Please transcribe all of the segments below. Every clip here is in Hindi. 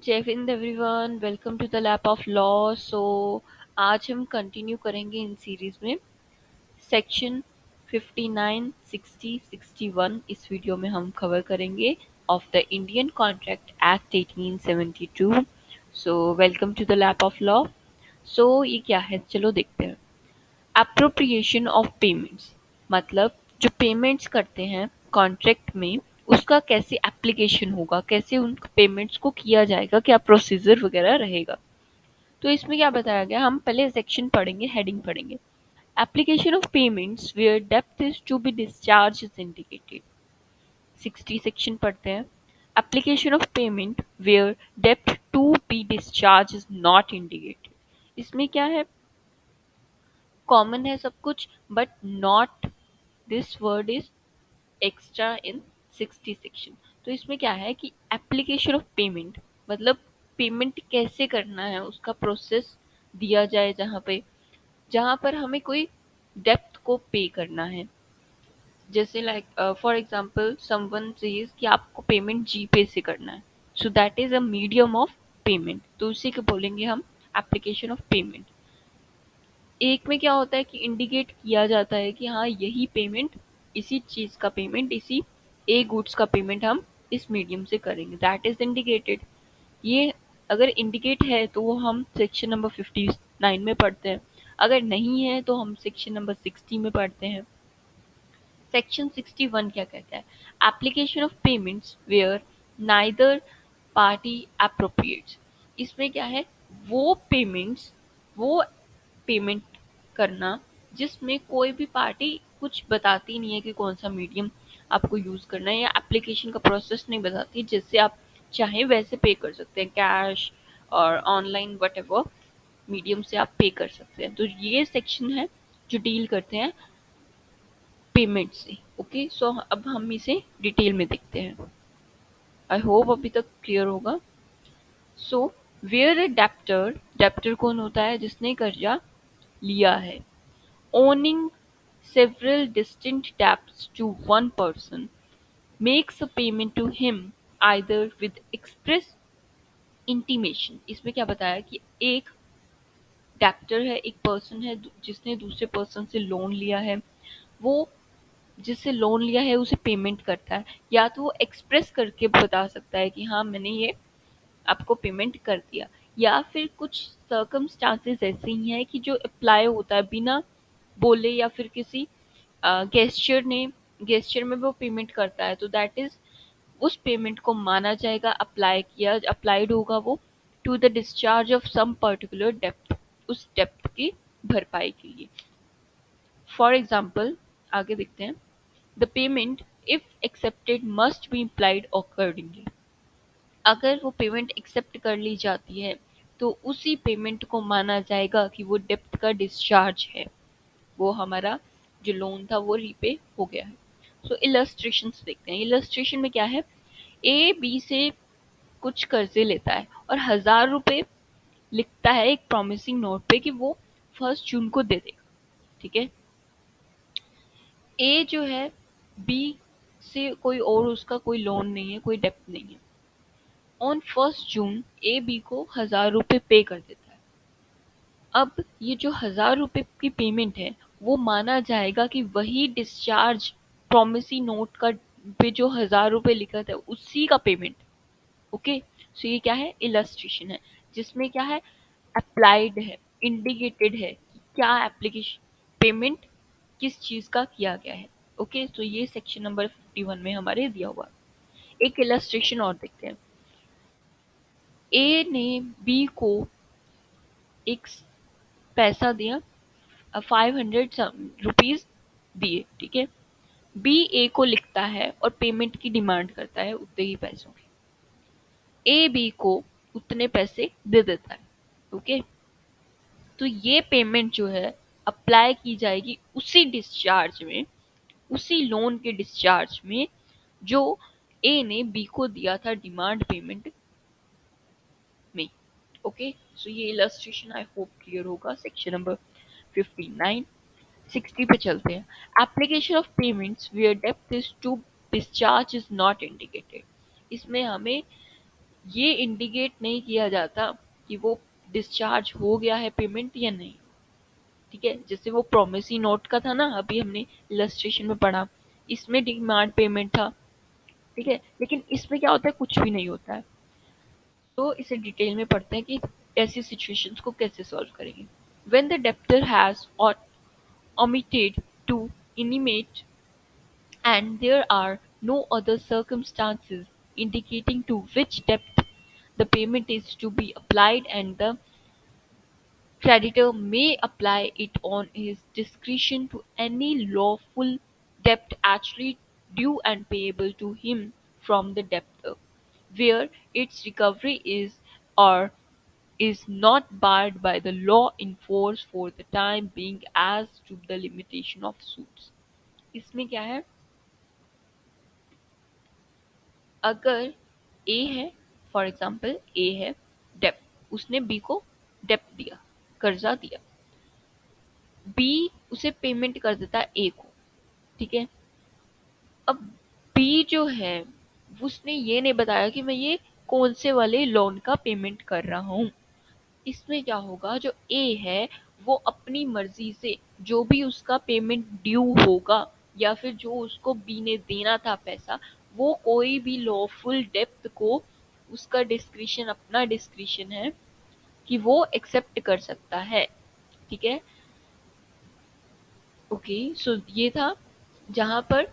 जय Hind everyone, welcome to the lap of law. आज हम कंटिन्यू करेंगे इन सीरीज में सेक्शन 59, 60, 61। इस वीडियो में हम कवर करेंगे of the Indian contract act 1872। Welcome to the lap of law. ये क्या है, चलो देखते हैं। एप्रोप्रिएशन ऑफ पेमेंट्स मतलब जो पेमेंट्स करते हैं कॉन्ट्रैक्ट में, उसका कैसे एप्लीकेशन होगा, कैसे उन पेमेंट्स को किया जाएगा, क्या प्रोसीजर वगैरह रहेगा। तो इसमें क्या बताया गया, हम पहले सेक्शन पढ़ेंगे, हेडिंग पढ़ेंगे। एप्लीकेशन ऑफ पेमेंट्स वेयर डेप्थ is to be discharge is indicated. 60 section पढ़ते हैं। एप्लीकेशन ऑफ पेमेंट वेयर डेप्थ to be discharge is not indicated. इसमें क्या है, कॉमन है सब कुछ, but not this word is extra in 60 section. तो इसमें क्या है कि एप्लीकेशन ऑफ पेमेंट मतलब पेमेंट कैसे करना है, उसका प्रोसेस दिया जाए जहाँ पर हमें कोई डेप्थ को पे करना है। जैसे like for example someone says कि आपको पेमेंट जी पे से करना है, so that is a medium of payment, तो उसी को बोलेंगे हम एप्लीकेशन ऑफ पेमेंट। एक में क्या होता है कि इंडिकेट किया जाता है कि हाँ, यही पेमेंट, इसी चीज का पेमेंट, इसी ए गुड्स का पेमेंट हम इस मीडियम से करेंगे, दैट इज इंडिकेटेड। ये अगर इंडिकेट है तो वो हम सेक्शन नंबर 59 में पढ़ते हैं, अगर नहीं है तो हम सेक्शन नंबर 60 में पढ़ते हैं। सेक्शन 61 क्या कहता है, application of payments where neither party appropriates. इसमें क्या है, वो पेमेंट करना जिसमें कोई भी पार्टी कुछ बताती नहीं है कि कौन सा मीडियम आपको यूज करना है, या एप्लीकेशन का प्रोसेस नहीं बताती, जिससे आप चाहे वैसे पे कर सकते हैं, कैश और ऑनलाइन वट एवर मीडियम से आप पे कर सकते हैं। तो ये सेक्शन है जो डील करते हैं पेमेंट से। ओके, अब हम इसे डिटेल में देखते हैं। आई होप अभी तक क्लियर होगा। So where a debtor, debtor कौन होता है, जिसने कर्जा लिया है। Owning several distinct debts to one person makes a payment to him either with express intimation। इसमें क्या बताया कि एक डेप्टर है, एक पर्सन है जिसने दूसरे पर्सन से लोन लिया है, वो जिससे लोन लिया है उसे पेमेंट करता है, या तो वो एक्सप्रेस करके बता सकता है कि हाँ, मैंने ये आपको पेमेंट कर दिया, या फिर कुछ सर्कमस्टांसेस ऐसे ही हैं कि जो अप्लाई होता है बिना बोले, या फिर किसी गेस्चर में वो पेमेंट करता है, तो दैट इज उस पेमेंट को माना जाएगा, अप्लाइड होगा वो to the discharge of some particular डेप्थ, उस डेप्थ की भरपाई के लिए। फॉर एग्जाम्पल आगे देखते हैं, the payment if accepted must be implied accordingly. अगर वो पेमेंट एक्सेप्ट कर ली जाती है तो उसी पेमेंट को माना जाएगा कि वो डेप्थ का डिस्चार्ज है, वो हमारा जो लोन था वो रीपे हो गया है। इलस्ट्रेशन देखते हैं। इलस्ट्रेशन में क्या है, ए बी से कुछ कर्जे लेता है और 1,000 रुपए लिखता है एक प्रॉमिसिंग नोट पे कि वो 1 जून को दे देगा। ठीक है, ए जो है बी से कोई और उसका कोई लोन नहीं है, कोई डेप्थ नहीं है। ऑन 1 जून ए बी को 1,000 रुपए पे कर देता है। अब ये जो 1,000 रुपए की पेमेंट है वो माना जाएगा कि वही डिस्चार्ज प्रॉमिसी नोट का पे जो 1,000 रुपए लिखा था उसी का पेमेंट। ओके, ये क्या है, इलस्ट्रेशन है, जिसमें क्या है, अप्लाइड है, इंडिकेटेड है कि क्या एप्लीकेशन पेमेंट किस चीज का किया गया है। ओके, ये सेक्शन नंबर 51 में हमारे दिया हुआ है। एक इलस्ट्रेशन और देखते हैं। ए ने बी को एक पैसा दिया, 500 रुपीज दिए। ठीक है, बी ए को लिखता है और पेमेंट की डिमांड करता है उतने ही पैसों की। ए बी को उतने पैसे दे देता है। ओके, तो ये पेमेंट जो है अप्लाई की जाएगी उसी डिस्चार्ज में, उसी लोन के डिस्चार्ज में जो ए ने बी को दिया था डिमांड पेमेंट में। ओके, ये इलस्ट्रेशन आई होप क्लियर होगा। Section number 59। 60 पे चलते हैं। एप्लीकेशन ऑफ पेमेंट्स वेयर डेप्थ is to discharge is not indicated. इसमें हमें ये इंडिकेट नहीं किया जाता कि वो डिस्चार्ज हो गया है पेमेंट या नहीं। ठीक है, जैसे वो प्रोमिसरी नोट का था ना, अभी हमने इलस्ट्रेशन में पढ़ा, इसमें डिमांड पेमेंट था। ठीक है, लेकिन इसमें क्या होता है, कुछ भी नहीं होता है। तो इसे डिटेल में पढ़ते हैं कि ऐसी सिचुएशंस को कैसे सॉल्व करेंगे। व्हेन द डेप्टर हैज और omitted to intimate and there are no other circumstances indicating to which depth the payment is to be applied, and the creditor may apply it on his discretion to any lawful debt actually due and payable to him from the debtor, where its recovery is or is not barred by the law in force for the time being as to the limitation of suits. इसमें क्या है, अगर ए है, फॉर एग्जाम्पल ए है डेप, उसने बी को डेप दिया, कर्जा दिया, बी उसे पेमेंट कर देता है ए को। ठीक है, अब बी जो है उसने ये नहीं बताया कि मैं ये कौन से वाले लोन का पेमेंट कर रहा हूँ। इसमें क्या होगा, जो ए है वो अपनी मर्जी से जो भी उसका पेमेंट ड्यू होगा या फिर जो उसको बी ने देना था पैसा, वो कोई भी लॉफुल डेप्थ को उसका डिस्क्रिशन, अपना डिस्क्रिशन है कि वो एक्सेप्ट कर सकता है। ठीक है, ओके, सो ये था जहां पर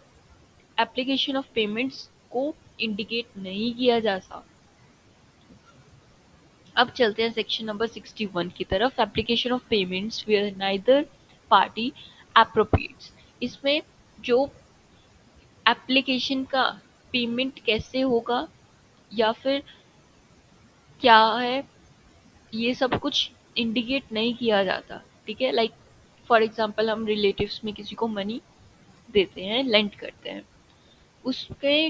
एप्लीकेशन ऑफ पेमेंट्स को इंडिकेट नहीं किया जा सकता। अब चलते हैं सेक्शन नंबर 61 की तरफ, application of payments where neither party appropriates. इसमें जो एप्लीकेशन का पेमेंट कैसे होगा या फिर क्या है, ये सब कुछ इंडिकेट नहीं किया जाता। ठीक है, लाइक फॉर एग्जांपल हम रिलेटिव्स में किसी को मनी देते हैं, लेंट करते हैं, उसके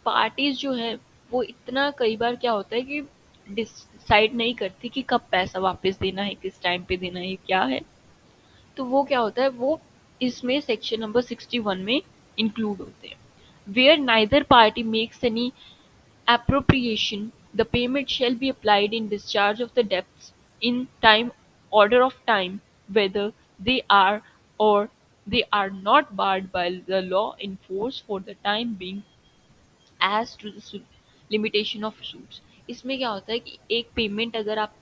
पार्टीज जो है वो इतना कई बार क्या होता है कि डिसाइड नहीं करती कि कब पैसा वापस देना है, किस टाइम पे देना है, क्या है। तो वो क्या होता है, वो इसमें सेक्शन नंबर 61 में इंक्लूड होते हैं। Where neither party makes any appropriation, the payment shall be applied in discharge of the debts in time, order of time, whether they are or they are not barred by the law in force for the time being as to the limitation of suits। इसमें क्या होता है कि एक पेमेंट अगर आप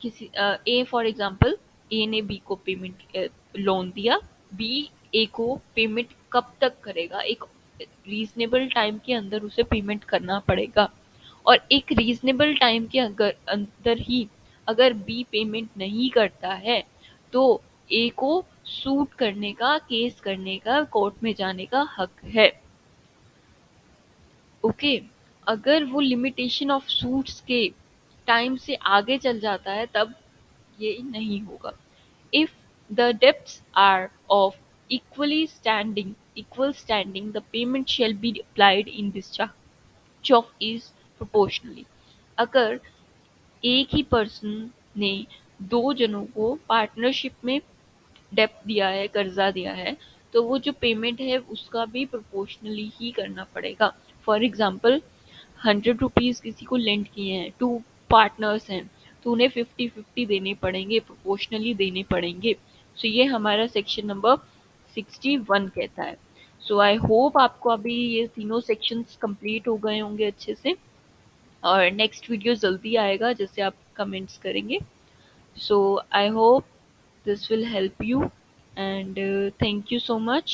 किसी ए फॉर एग्जांपल, ए ने बी को पेमेंट लोन दिया, बी ए को पेमेंट कब तक करेगा, एक रीजनेबल टाइम के अंदर उसे पेमेंट करना पड़ेगा, और एक रीजनेबल टाइम के अंदर ही अगर बी पेमेंट नहीं करता है तो ए को सूट करने का, केस करने का, कोर्ट में जाने का हक है। ओके, अगर वो लिमिटेशन ऑफ सूट्स के टाइम से आगे चल जाता है तब ये नहीं होगा। If the debts are of equal standing, the payment shall be applied in discharge of is proportionally। अगर एक ही पर्सन ने दो जनों को पार्टनरशिप में डेप्ट दिया है, कर्जा दिया है, तो वो जो पेमेंट है उसका भी प्रोपोर्शनली ही करना पड़ेगा। फॉर एग्जाम्पल 100 रुपीज़ किसी को लेंड किए हैं, टू पार्टनर्स हैं, तो उन्हें 50-50 देने पड़ेंगे, प्रोपोर्शनली देने पड़ेंगे। सो ये हमारा सेक्शन नंबर 61 कहता है। सो आई होप आपको अभी ये तीनों सेक्शंस कंप्लीट हो गए होंगे अच्छे से, और नेक्स्ट वीडियो जल्दी आएगा जैसे आप कमेंट्स करेंगे। So I hope this will help you, and thank you so much.